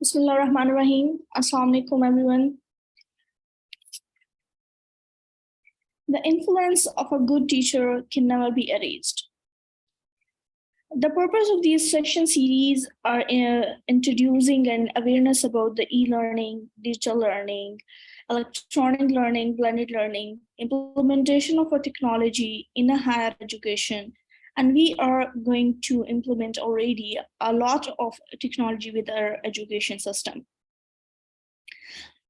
Bismillahirrahmanirrahim. Assalamu alaikum, everyone. The influence of a good teacher can never be erased. The purpose of these session series are introducing an awareness about the e-learning, digital learning, electronic learning, blended learning, implementation of a technology in a higher education. And we are going to implement already a lot of technology with our education system.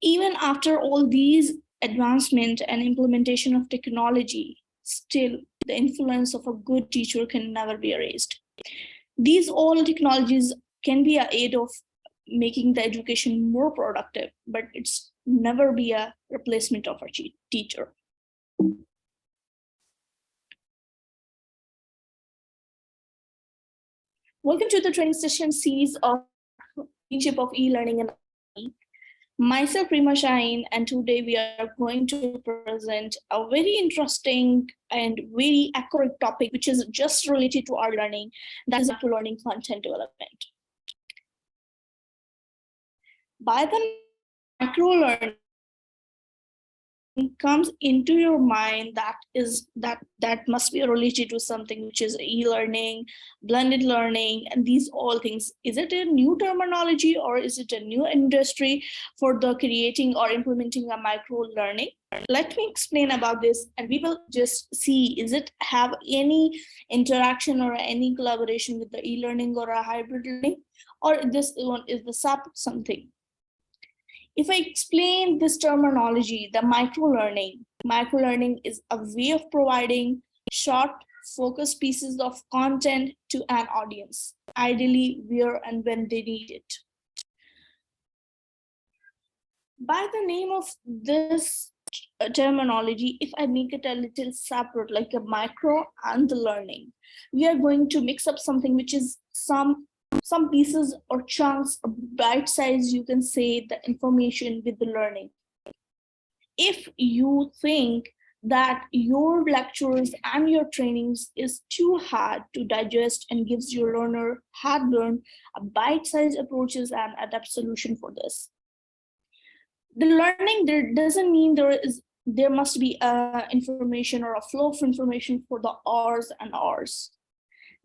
Even after all these advancement and implementation of technology, still the influence of a good teacher can never be erased. These all technologies can be an aid of making the education more productive, but it's never be a replacement of a teacher. Welcome to the training session series of Relationship of e-learning and myself, Rima Shaheen, and today we are going to present a very interesting and very accurate topic, which is just related to our learning, that is learning content development. By the micro-learning comes into your mind, that must be related to something which is e-learning, blended learning, and these all things. Is it a new terminology or is it a new industry for the creating or implementing a micro-learning? Let me explain about this, and we will just see, is it have any interaction or any collaboration with the e-learning or a hybrid learning, or this one is the something. If I explain this terminology, the micro-learning is a way of providing short, focused pieces of content to an audience, ideally where and when they need it. By the name of this terminology, if I make it a little separate, like a micro and the learning, we are going to mix up something which is some pieces or chunks, or bite size, you can say, the information with the learning. If you think that your lectures and your trainings is too hard to digest and gives your learner hard learn a bite-sized approaches and adapt solution for this. The learning there doesn't mean there must be information or a flow of information for the hours and hours.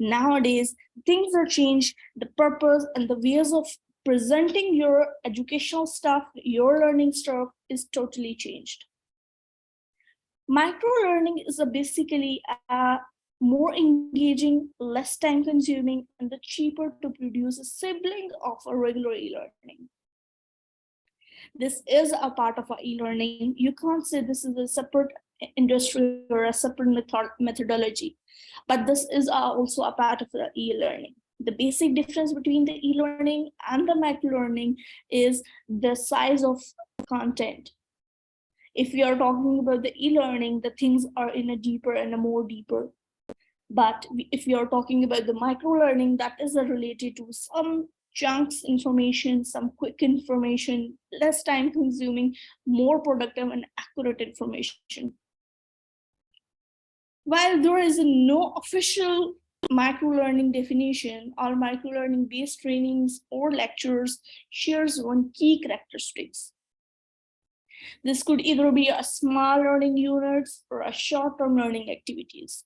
Nowadays, things are changed. The purpose and the ways of presenting your educational stuff, your learning stuff is totally changed. Micro-learning is basically a more engaging, less time consuming, and the cheaper to produce a sibling of a regular e-learning. This is a part of our e-learning. You can't say this is a separate industry or a separate methodology, but this is also a part of the e-learning. The basic difference between the e-learning and the micro-learning is the size of content. If we are talking about the e-learning, the things are in a deeper and a more deeper. But if we are talking about the micro-learning, that is related to some chunks information, some quick information, less time consuming, more productive and accurate information. While there is no official micro-learning definition, all micro-learning based trainings or lectures shares one key characteristics. This could either be a small learning units or a short-term learning activities.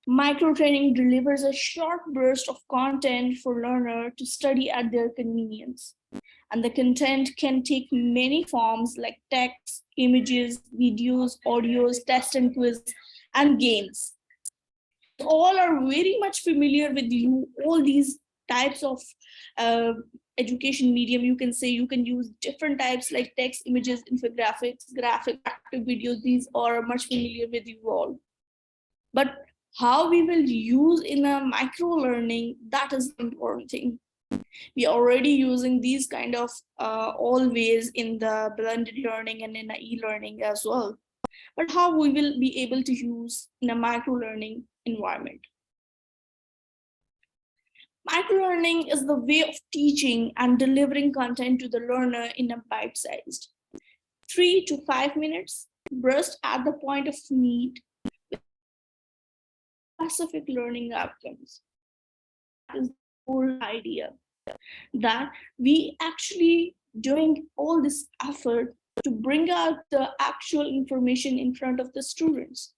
Micro-training delivers a short burst of content for learner to study at their convenience. And the content can take many forms like text, images, videos, audios, test and quiz, and games. All are very much familiar with you, all these types of education medium. You can say you can use different types like text, images, infographics, graphic, active videos. These are much familiar with you all. But how we will use in a micro-learning, that is the important thing. We are already using these kind of always in the blended learning and in the e-learning as well. But how we will be able to use in a micro-learning environment. Micro-learning is the way of teaching and delivering content to the learner in a bite-sized 3 to 5 minutes burst at the point of need with specific learning outcomes. That is the whole idea. that we actually doing all this effort to bring out the actual information in front of the students,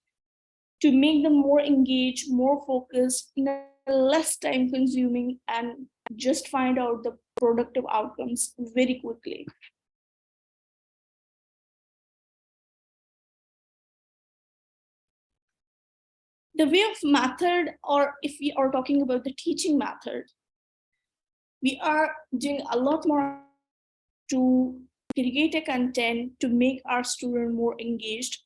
to make them more engaged, more focused, in a less time consuming, and just find out the productive outcomes very quickly. The way of method, or if we are talking about the teaching method, we are doing a lot more to create a content to make our student more engaged.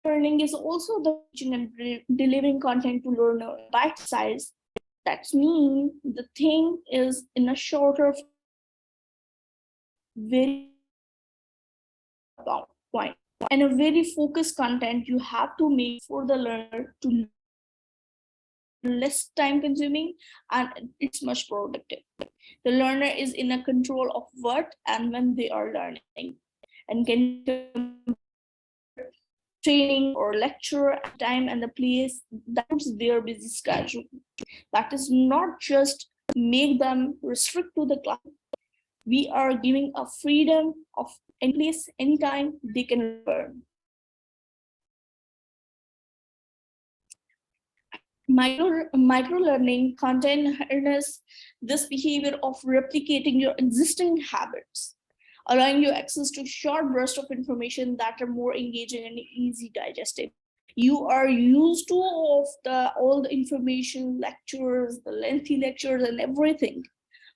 Learning is also the teaching and delivering content to learner bite size. That means the thing is in a shorter, very point, and a very focused content you have to make for the learner to less time consuming, and it's much productive. The learner is in a control of what and when they are learning, and can training or lecture time and the place that's their busy schedule. That is not just make them restrict to the class. We are giving a freedom of any place, anytime they can learn. Micro-learning content harness this behavior of replicating your existing habits, allowing you access to short bursts of information that are more engaging and easy digestible. You are used to all the information, lectures, the lengthy lectures and everything.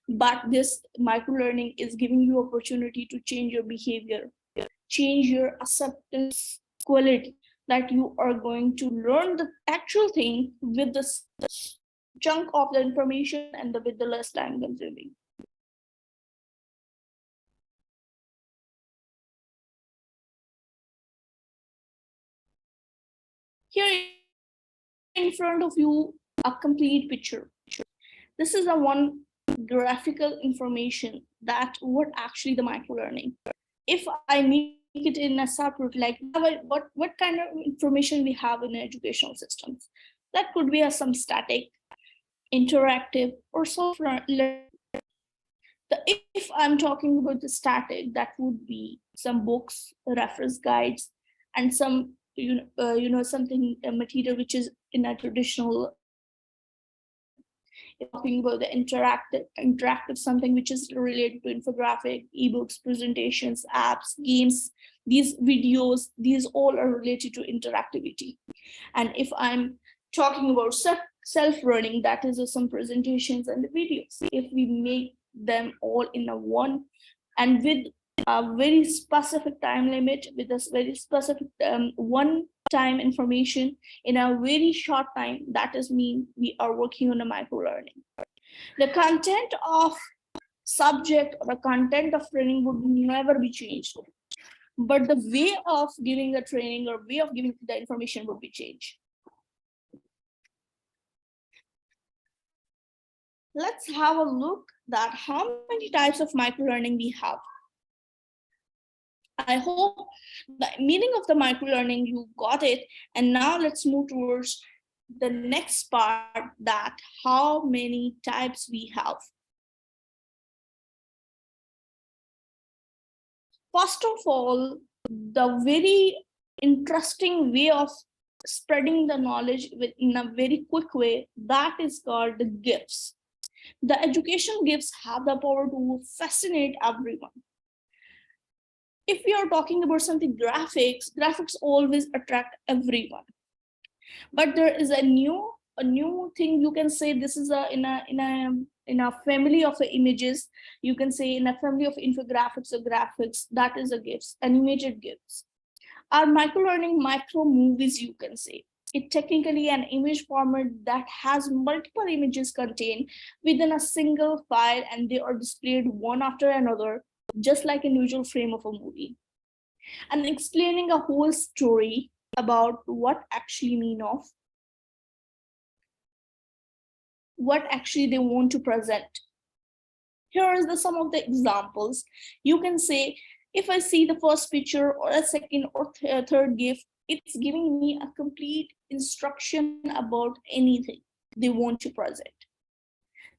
But this micro-learning is giving you opportunity to change your behavior, change your acceptance quality, that you are going to learn the actual thing with the chunk of the information and with the less time consuming. Here in front of you, a complete picture. This is a one graphical information that what actually the micro-learning. If I make it in a separate, like what kind of information we have in educational systems, that could be some static, interactive, or self-learning. If I'm talking about the static, that would be some books, reference guides, and some something material which is in a traditional. Talking about the interactive something which is related to infographic, ebooks, presentations, apps, games, these videos, these all are related to interactivity. And if I'm talking about self-learning, that is some presentations and videos. If we make them all in a one, and with a very specific time limit, with this very specific one time information in a very short time, that is mean we are working on a micro-learning. The content of subject or the content of training would never be changed, but the way of giving the training or way of giving the information would be changed. Let's have a look at how many types of micro-learning we have. I hope the meaning of the micro-learning, you got it. And now let's move towards the next part, that how many types we have. First of all, the very interesting way of spreading the knowledge in a very quick way, that is called the gifts. The education gifts have the power to fascinate everyone. If we are talking about something graphics always attract everyone. But there is a new thing you can say. This is in a family of images. You can say in a family of infographics or graphics, that is a gifts, animated gifts. Our micro-learning micro movies, you can say. It technically an image format that has multiple images contained within a single file, and they are displayed one after another, just like an usual frame of a movie, and explaining a whole story about what actually mean of what actually they want to present. Here is some of the examples. You can say, if I see the first picture or a second or third gift, It's giving me a complete instruction about anything they want to present.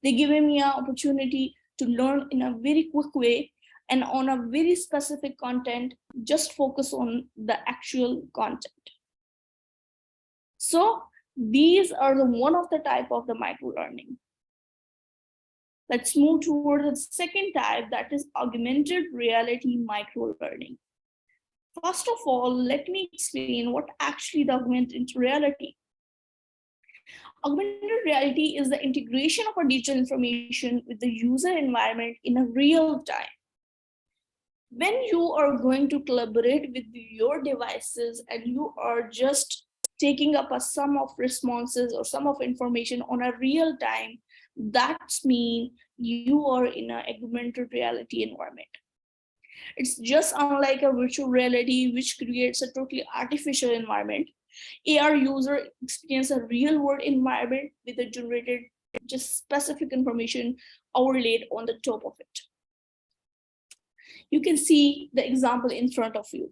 They're giving me an opportunity to learn in a very quick way and on a very specific content, just focus on the actual content. So these are the one of the type of the microlearning. Let's move toward the second type, that is augmented reality microlearning. First of all, let me explain what actually the augmented reality. Augmented reality is the integration of a digital information with the user environment in a real time. When you are going to collaborate with your devices and you are just taking up a sum of responses or sum of information on a real time, that's mean you are in an augmented reality environment. It's just unlike a virtual reality, which creates a totally artificial environment. AR user experience a real world environment with a generated just specific information overlaid on the top of it. You can see the example in front of you.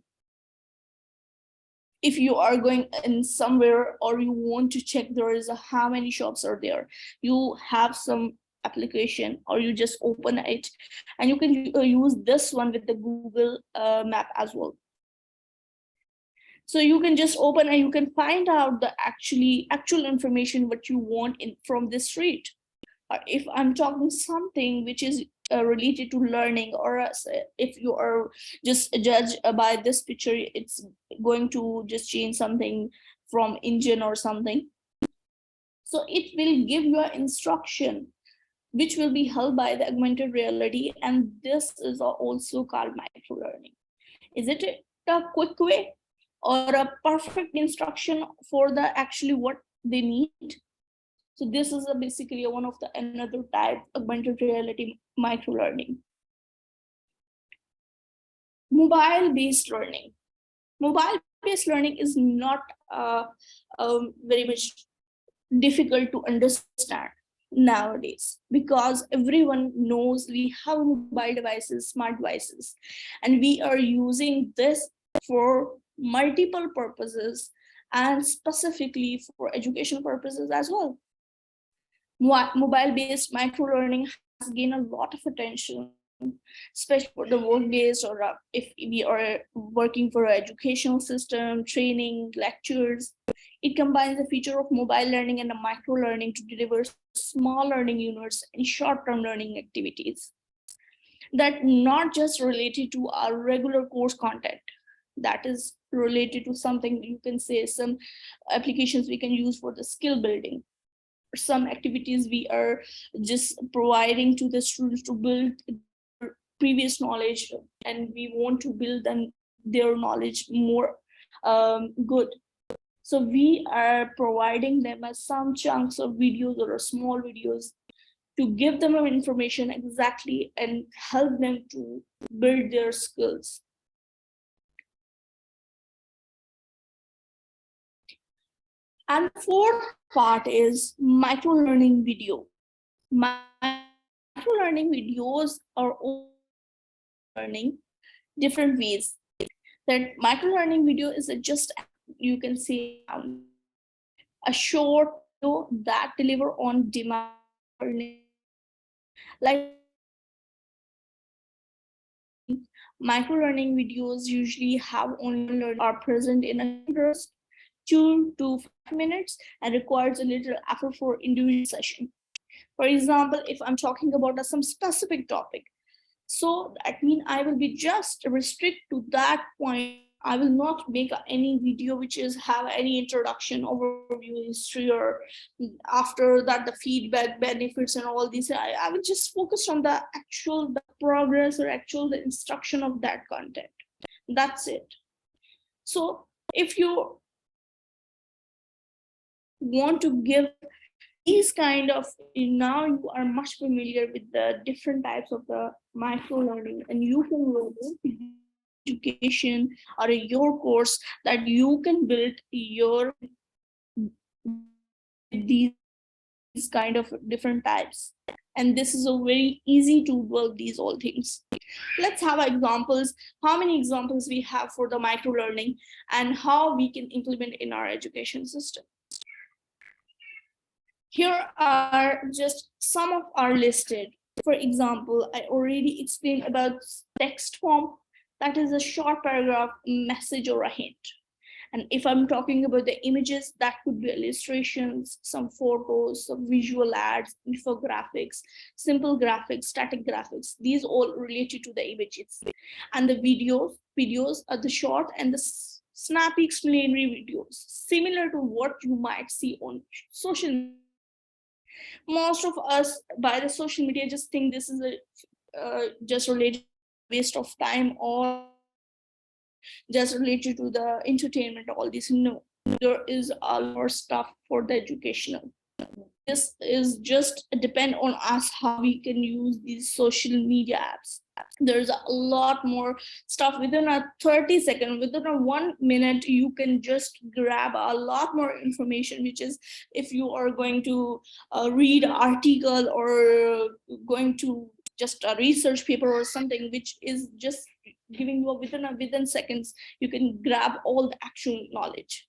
If you are going in somewhere or you want to check there is how many shops are there, you have some application or you just open it, and you can use this one with the Google map as well. So you can just open and you can find out the actual information what you want in from this street. If I'm talking something which is related to learning, or if you are just judged by this picture, it's going to just change something from engine or something. So it will give you an instruction which will be held by the augmented reality, and this is also called microlearning. Is it a quick way or a perfect instruction for the actually what they need? So this is basically one of the another type augmented reality microlearning. Mobile-based learning. Mobile-based learning is not very much difficult to understand nowadays, because everyone knows we have mobile devices, smart devices, and we are using this for multiple purposes and specifically for educational purposes as well. Mobile-based microlearning has gained a lot of attention, especially for the work-based, or if we are working for an educational system, training, lectures. It combines the feature of mobile learning and a microlearning to deliver small learning units and short-term learning activities that not just related to our regular course content, that is related to something, you can say some applications we can use for the skill building. Some activities we are just providing to the students to build previous knowledge, and we want to build them their knowledge more good. So we are providing them as some chunks of videos or small videos to give them information exactly and help them to build their skills. And the fourth part is microlearning video. Microlearning videos are all learning different ways. That microlearning video is just, you can say, a short video that deliver on demand learning. Like microlearning videos usually have only learning are present in a burst 2 to 5 minutes and requires a little effort for individual session. For example, if I'm talking about some specific topic, so that means I will be just restrict to that point. I will not make any video which is have any introduction, overview, history, or after that the feedback, benefits, and all these. I will just focus on the actual the progress or actual the instruction of that content. That's it. So if you want to give these kind of, now you are much familiar with the different types of the micro learning, and you can learn education or your course that you can build your these kind of different types, And this is a very easy to work these all things. Let's have examples, how many examples we have for the microlearning and how we can implement in our education system. Here are just some of our listed. For example, I already explained about text form. That is a short paragraph, message, or a hint. And if I'm talking about the images, that could be illustrations, some photos, some visual ads, infographics, simple graphics, static graphics. These all related to the images. And the videos are the short and the snappy explanatory videos, similar to what you might see on social media. Most of us by the social media just think this is a just related waste of time or just related to the entertainment, all this. No, there is a lot more stuff for the educational. This is just depend on us how we can use these social media apps. There's a lot more stuff within a 30 second, within a 1 minute, you can just grab a lot more information, which is if you are going to read an article or going to just a research paper or something, which is just giving you within seconds, you can grab all the actual knowledge.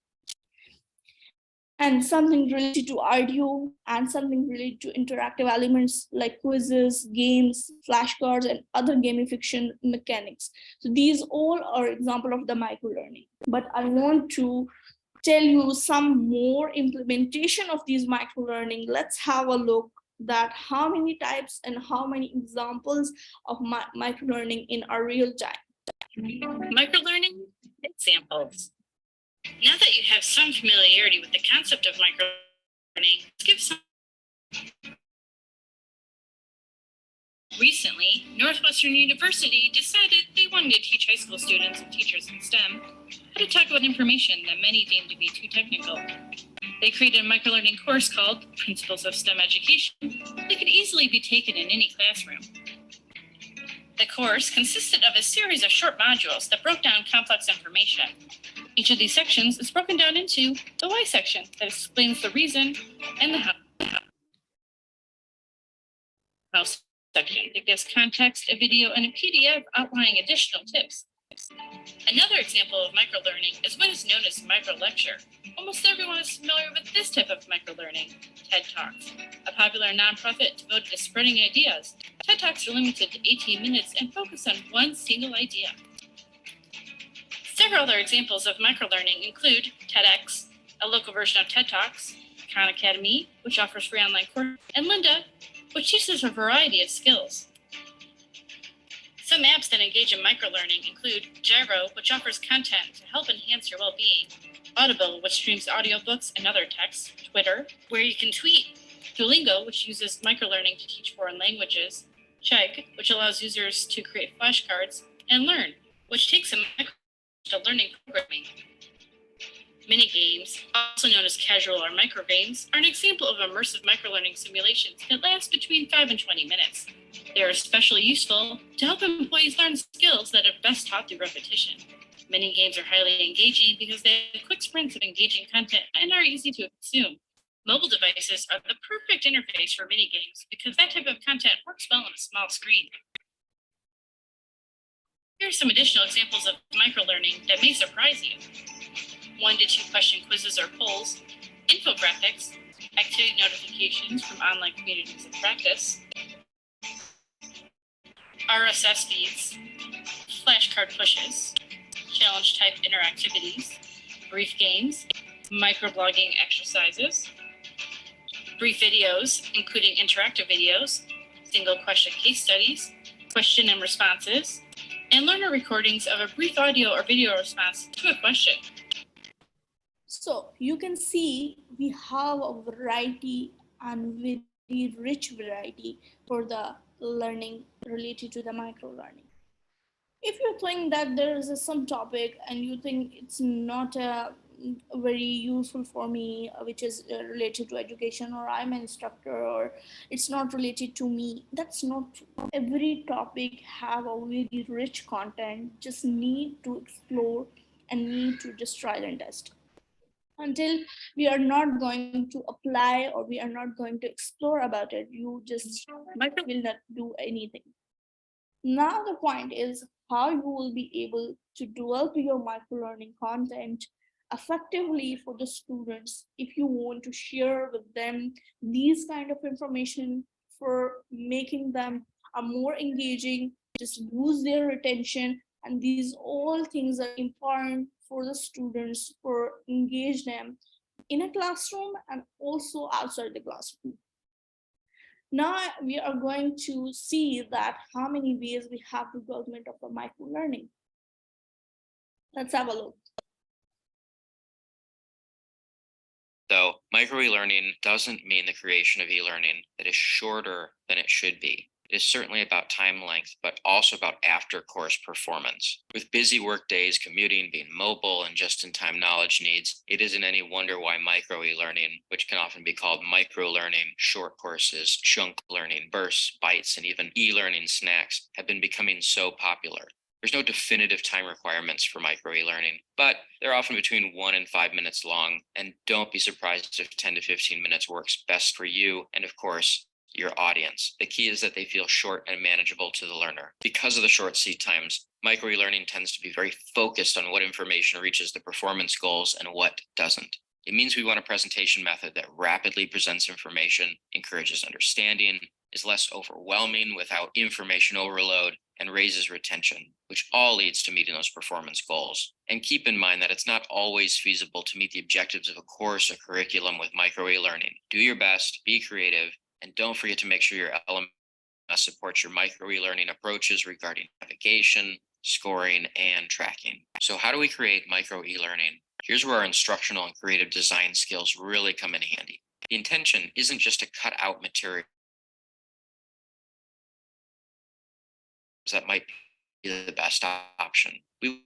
And something related to audio and something related to interactive elements like quizzes, games, flashcards, and other gamification mechanics. So these all are example of the microlearning. But I want to tell you some more implementation of these microlearning. Let's have a look that how many types and how many examples of microlearning in our real time. Microlearning examples. Now that you have some familiarity with the concept of microlearning, let's give some. Recently, Northwestern University decided they wanted to teach high school students and teachers in STEM how to talk about information that many deemed to be too technical. They created a microlearning course called Principles of STEM Education that could easily be taken in any classroom. The course consisted of a series of short modules that broke down complex information. Each of these sections is broken down into the why section that explains the reason and the how section that gives context, a video, and a PDF outlining additional tips. Another example of microlearning is what is known as microlecture. Almost everyone is familiar with this type of microlearning, TED Talks, a popular nonprofit devoted to spreading ideas. TED Talks are limited to 18 minutes and focus on one single idea. Several other examples of microlearning include TEDx, a local version of TED Talks, Khan Academy, which offers free online courses, and Lynda, which teaches a variety of skills. Some apps that engage in microlearning include Gyro, which offers content to help enhance your well-being, Audible, which streams audiobooks and other texts, Twitter, where you can tweet, Duolingo, which uses microlearning to teach foreign languages, Chegg, which allows users to create flashcards, and Learn, which takes a micro to learning programming. Mini-games, also known as casual or microgames, are an example of immersive microlearning simulations that last between 5 and 20 minutes. They are especially useful to help employees learn skills that are best taught through repetition. Mini-games are highly engaging because they have quick sprints of engaging content and are easy to consume. Mobile devices are the perfect interface for mini-games because that type of content works well on a small screen. Here are some additional examples of microlearning that may surprise you. 1 to 2 question quizzes or polls, infographics, activity notifications from online communities of practice, RSS feeds, flashcard pushes, challenge type interactivities, brief games, microblogging exercises, brief videos, including interactive videos, single question case studies, question and responses, and learner recordings of a brief audio or video response to a question. So you can see we have a variety and very rich variety for the learning related to the microlearning. If you think that there is some topic and you think it's not very useful for me, which is related to education, or I'm an instructor, or it's not related to me, that's not true. Every topic have a very rich content, just need to explore and need to just try and test. Until We are not going to apply or we are not going to explore about it. You just will not do anything. Now the point is how you will be able to develop your microlearning content effectively for the students if you want to share with them these kind of information for making them a more engaging, just boost their retention, and these all things are important for the students for engage them in a classroom and also outside the classroom. Now we are going to see that how many ways we have development of the micro learning. Let's have a look. Though micro-e-learning doesn't mean the creation of e-learning that is shorter than it should be. It is certainly about time length, but also about after-course performance. With busy work days, commuting, being mobile, and just-in-time knowledge needs, it isn't any wonder why micro-e-learning, which can often be called micro-learning, short courses, chunk learning, bursts, bites, and even e-learning snacks, have been becoming so popular. There's no definitive time requirements for micro e-learning, but they're often between 1 and 5 minutes long, and don't be surprised if 10 to 15 minutes works best for you and, of course, your audience. The key is that they feel short and manageable to the learner. Because of the short seat times, micro e-learning tends to be very focused on what information reaches the performance goals and what doesn't. It means we want a presentation method that rapidly presents information, encourages understanding, is less overwhelming without information overload, and raises retention, which all leads to meeting those performance goals. And keep in mind that it's not always feasible to meet the objectives of a course or curriculum with micro e-learning. Do your best, be creative, and don't forget to make sure your LMS supports your micro e-learning approaches regarding navigation, scoring, and tracking. So how do we create micro e-learning? Here's where our instructional and creative design skills really come in handy. The intention isn't just to cut out material that might be the best option. We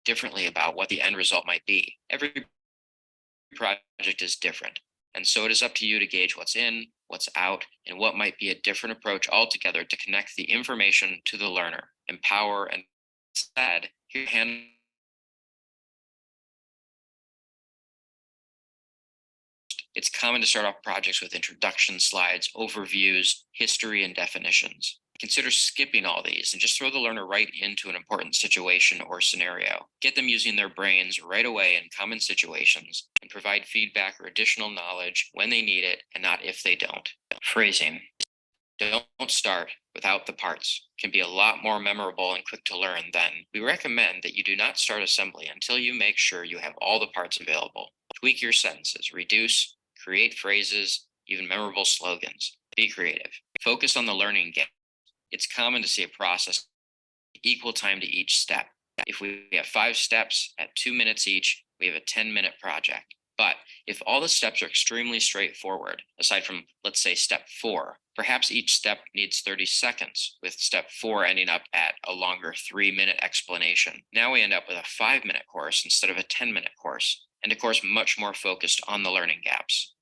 differently about what the end result might be. Every project is different, and so it is up to you to gauge what's in, what's out, and what might be a different approach altogether to connect the information to the learner, empower, and instead, here hand it's common to start off projects with introduction slides, overviews, history, and definitions. Consider skipping all these and just throw the learner right into an important situation or scenario. Get them using their brains right away in common situations and provide feedback or additional knowledge when they need it and not if they don't. Phrasing. Don't start without the parts. Can be a lot more memorable and quick to learn than we recommend that you do not start assembly until you make sure you have all the parts available. Tweak your sentences, reduce, create phrases, even memorable slogans. Be creative. Focus on the learning gap. It's common to see a process equal time to each step. If we have 5 steps at 2 minutes each, we have a 10-minute project. But if all the steps are extremely straightforward, aside from, let's say, step 4, perhaps each step needs 30 seconds, with step 4 ending up at a longer 3-minute explanation. Now we end up with a 5-minute course instead of a 10-minute course, and a course much more focused on the learning gaps.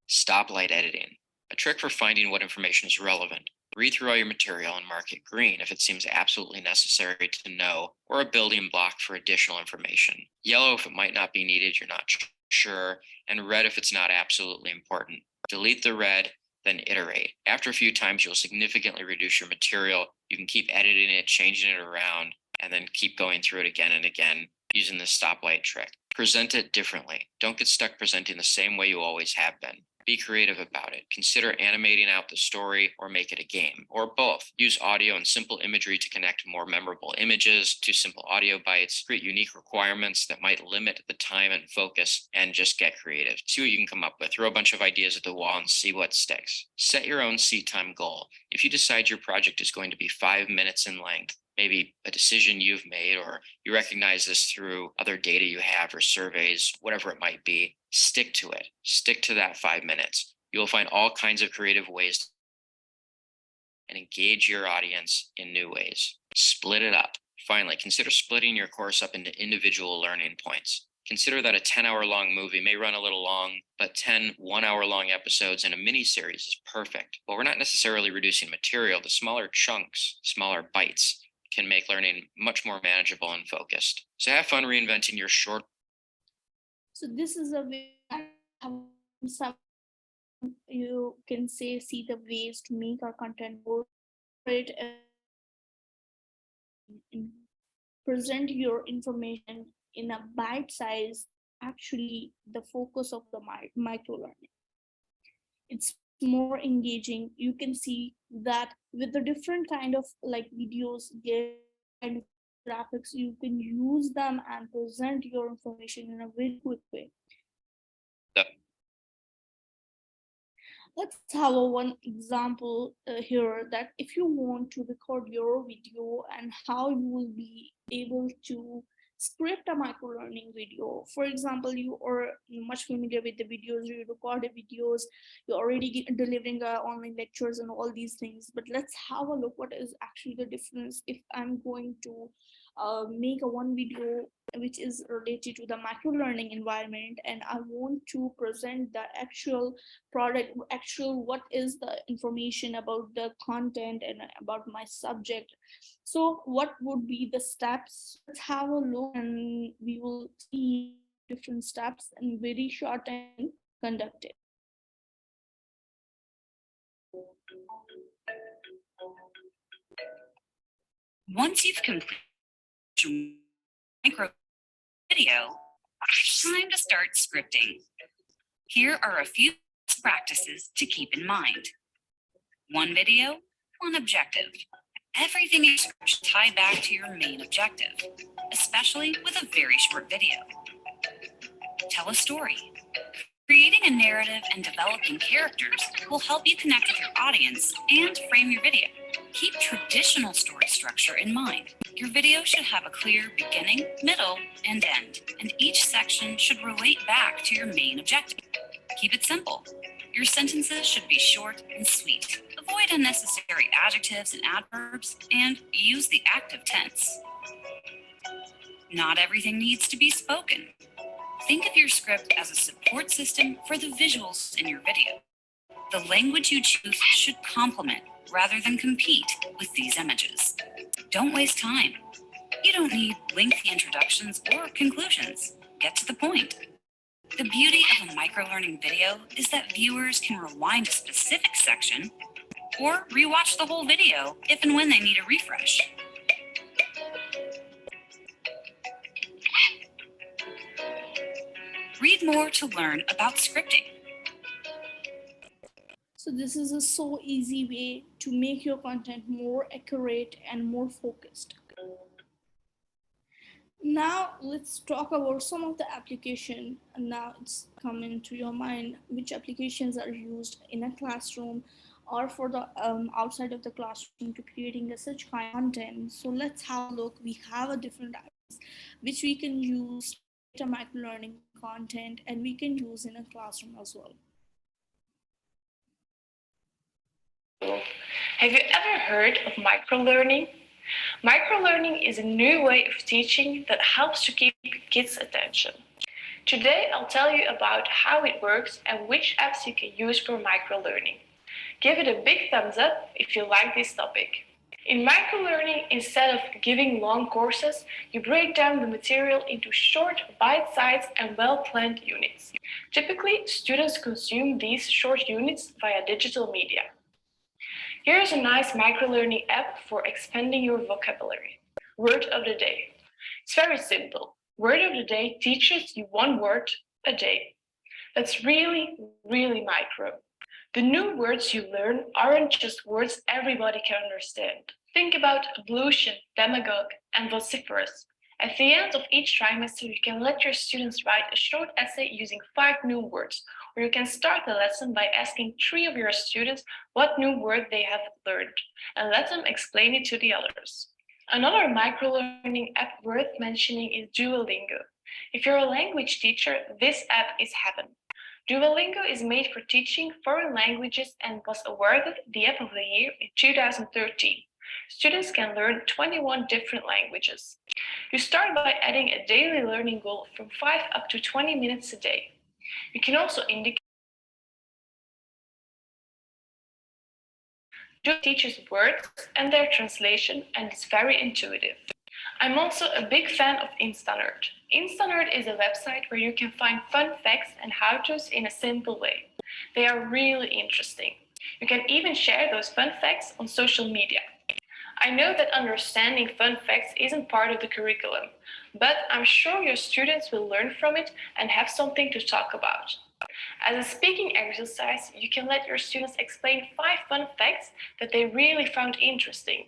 Stoplight editing, a trick for finding what information is relevant. Read through all your material and mark it green if it seems absolutely necessary to know, or a building block for additional information. Yellow if it might not be needed, you're not sure, and red if it's not absolutely important. Delete the red, then iterate. After a few times, you'll significantly reduce your material. You can keep editing it, changing it around, and then keep going through it again and again using the stoplight trick. Present it differently. Don't get stuck presenting the same way you always have been. Be creative about it. Consider animating out the story or make it a game, or both. Use audio and simple imagery to connect more memorable images to simple audio bites. Create unique requirements that might limit the time and focus, and just get creative. See what you can come up with. Throw a bunch of ideas at the wall and see what sticks. Set your own seat time goal. If you decide your project is going to be 5 minutes in length, maybe a decision you've made, or you recognize this through other data you have or surveys, whatever it might be, stick to it. Stick to that 5 minutes. You will find all kinds of creative ways and engage your audience in new ways. Split it up. Finally, consider splitting your course up into individual learning points. Consider that a 10-hour-long movie may run a little long, but 10 one-hour-long episodes in a mini-series is perfect. But we're not necessarily reducing material. The smaller chunks, smaller bites, can make learning much more manageable and focused. So have fun reinventing your short. So this is a way some, you can say, see the ways to make our content more great and present your information in a bite size, actually the focus of the micro learning. It's more engaging. You can see that with the different kind of like videos, and graphics, you can use them and present your information in a very quick way. Let's have one example here, that if you want to record your video and how you will be able to script a micro learning video. For example, you are much familiar with the videos, you record the videos, you're already delivering online lectures and all these things, but let's have a look what is actually the difference if I'm going to make a one video which is related to the micro learning environment, and I want to present the actual product, actual what is the information about the content and about my subject. So what would be the steps? Let's have a look and we will see different steps in very short time conducted. Once you've completed your micro video, it's time to start scripting. Here are a few practices to keep in mind. One video, one objective. Everything in your script should tie back to your main objective, especially with a very short video. Tell a story. Creating a narrative and developing characters will help you connect with your audience and frame your video. Keep traditional story structure in mind. Your video should have a clear beginning, middle, and end, and each section should relate back to your main objective. Keep it simple. Your sentences should be short and sweet. Avoid unnecessary adjectives and adverbs, and use the active tense. Not everything needs to be spoken. Think of your script as a support system for the visuals in your video. The language you choose should complement rather than compete with these images. Don't waste time. You don't need lengthy introductions or conclusions. Get to the point. The beauty of a micro-learning video is that viewers can rewind a specific section or rewatch the whole video if and when they need a refresh. Read more to learn about scripting. So this is a so easy way to make your content more accurate and more focused. Now let's talk about some of the application. Now it's come into your mind which applications are used in a classroom or for the outside of the classroom to creating such kind of content. So let's have a look. We have a different apps which we can use to micro learning content, and we can use in a classroom as well. Have you ever heard of microlearning? Microlearning is a new way of teaching that helps to keep kids' attention. Today I'll tell you about how it works and which apps you can use for microlearning. Give it a big thumbs up if you like this topic. In microlearning, instead of giving long courses, you break down the material into short, bite-sized and well-planned units. Typically, students consume these short units via digital media. Here's a nice microlearning app for expanding your vocabulary. Word of the day. It's very simple. Word of the day teaches you one word a day. That's really, really micro. The new words you learn aren't just words everybody can understand. Think about ablution, demagogue, and vociferous. At the end of each trimester, you can let your students write a short essay using 5 new words, or you can start the lesson by asking 3 of your students what new word they have learned, and let them explain it to the others. Another microlearning app worth mentioning is Duolingo. If you're a language teacher, this app is heaven. Duolingo is made for teaching foreign languages and was awarded the App of the Year in 2013. Students can learn 21 different languages. You start by adding a daily learning goal from 5 up to 20 minutes a day. You can also indicate just teaches words and their translation, and is very intuitive. I'm also a big fan of Instanerd. Instanerd is a website where you can find fun facts and how-tos in a simple way. They are really interesting. You can even share those fun facts on social media. I know that understanding fun facts isn't part of the curriculum, but I'm sure your students will learn from it and have something to talk about. As a speaking exercise, you can let your students explain 5 fun facts that they really found interesting.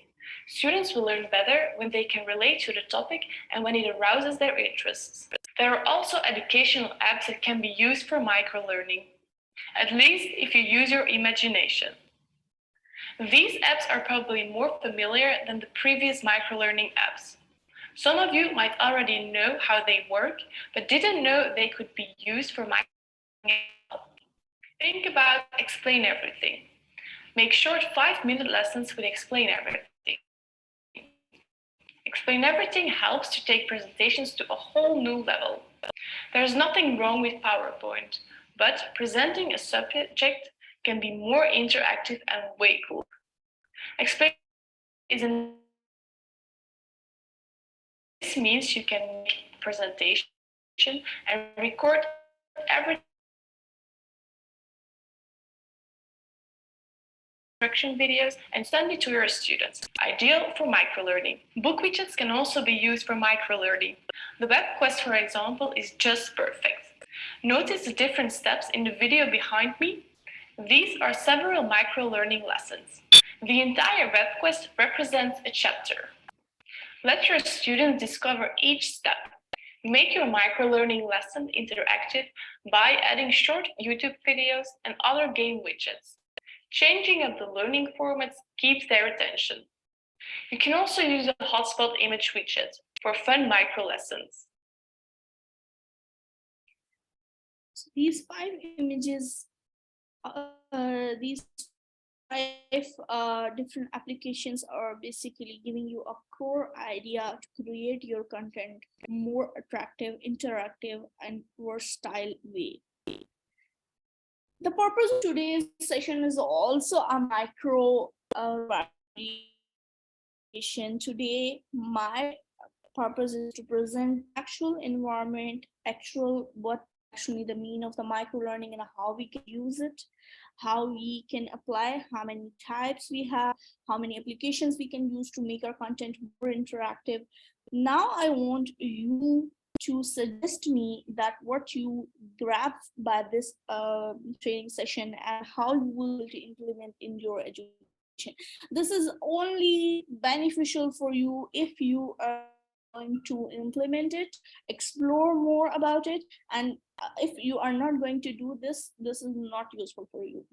Students will learn better when they can relate to the topic and when it arouses their interests. There are also educational apps that can be used for microlearning, at least if you use your imagination. These apps are probably more familiar than the previous microlearning apps. Some of you might already know how they work, but didn't know they could be used for microlearning. Think about Explain Everything. Make short 5-minute lessons with Explain Everything. Explain Everything helps to take presentations to a whole new level. There's nothing wrong with PowerPoint, but presenting a subject can be more interactive and way cooler. Explain is an This means you can make a presentation and record every instruction videos and send it to your students. Ideal for microlearning. Book widgets can also be used for microlearning. The web quest, for example, is just perfect. Notice the different steps in the video behind me. These are several microlearning lessons. The entire web quest represents a chapter. Let your students discover each step. Make your microlearning lesson interactive by adding short YouTube videos and other game widgets. Changing up the learning formats keeps their attention. You can also use a hotspot image widget for fun micro lessons. So these 5 images, these 5 different applications are basically giving you a core idea to create your content more attractive, interactive, and versatile way. The purpose of today's session is also a micro variation. Today, my purpose is to present actual environment, what actually the meaning of the microlearning and how we can use it, how we can apply, how many types we have, how many applications we can use to make our content more interactive. Now I want you to suggest me that what you grab by this training session and how you will implement in your education. This is only beneficial for you if you are going to implement it, explore more about it, and if you are not going to do this, this is not useful for you.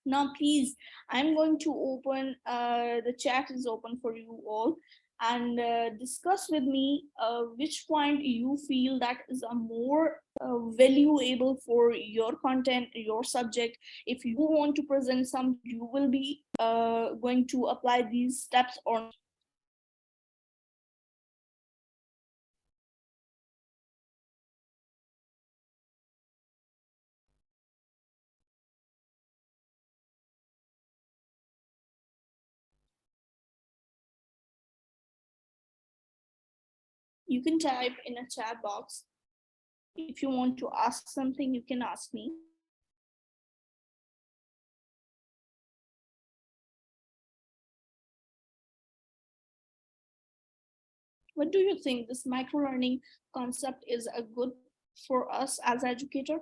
Now please, I'm going to open the chat is open for you all, and discuss with me which point you feel that is a more valuable for your content, your subject. If you want to present some, you will be going to apply these steps or not. You can type in a chat box. If you want to ask something, you can ask me. What do you think? This microlearning concept is a good for us as educator?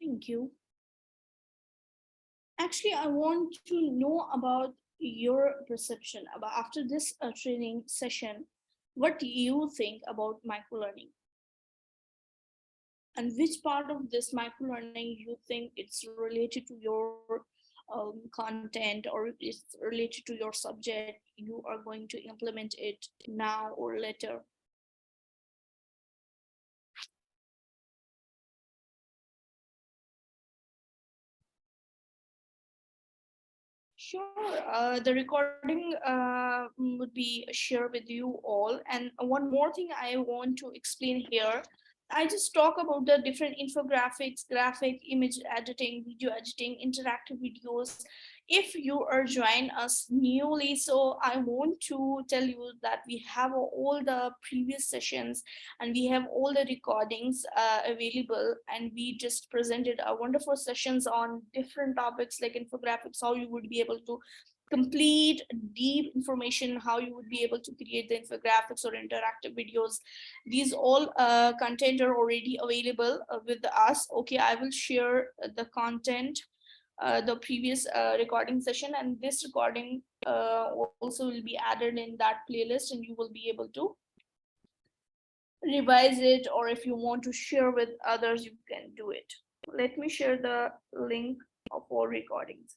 Thank you. Actually, I want to know about your perception about after this training session. What do you think about microlearning? And which part of this microlearning you think it's related to your content, or if it's related to your subject, you are going to implement it now or later. Sure. The recording would be shared with you all. And one more thing I want to explain here. I just talk about the different infographics, graphic, image editing, video editing, interactive videos. If you are joining us newly, so I want to tell you that we have all the previous sessions and we have all the recordings available, and we just presented a wonderful sessions on different topics like infographics, how you would be able to complete deep information, how you would be able to create the infographics or interactive videos. These all content are already available with us. Okay, I will share the content, the previous recording session, and this recording also will be added in that playlist, and you will be able to revise it, or if you want to share with others, you can do it. Let me share the link of all recordings.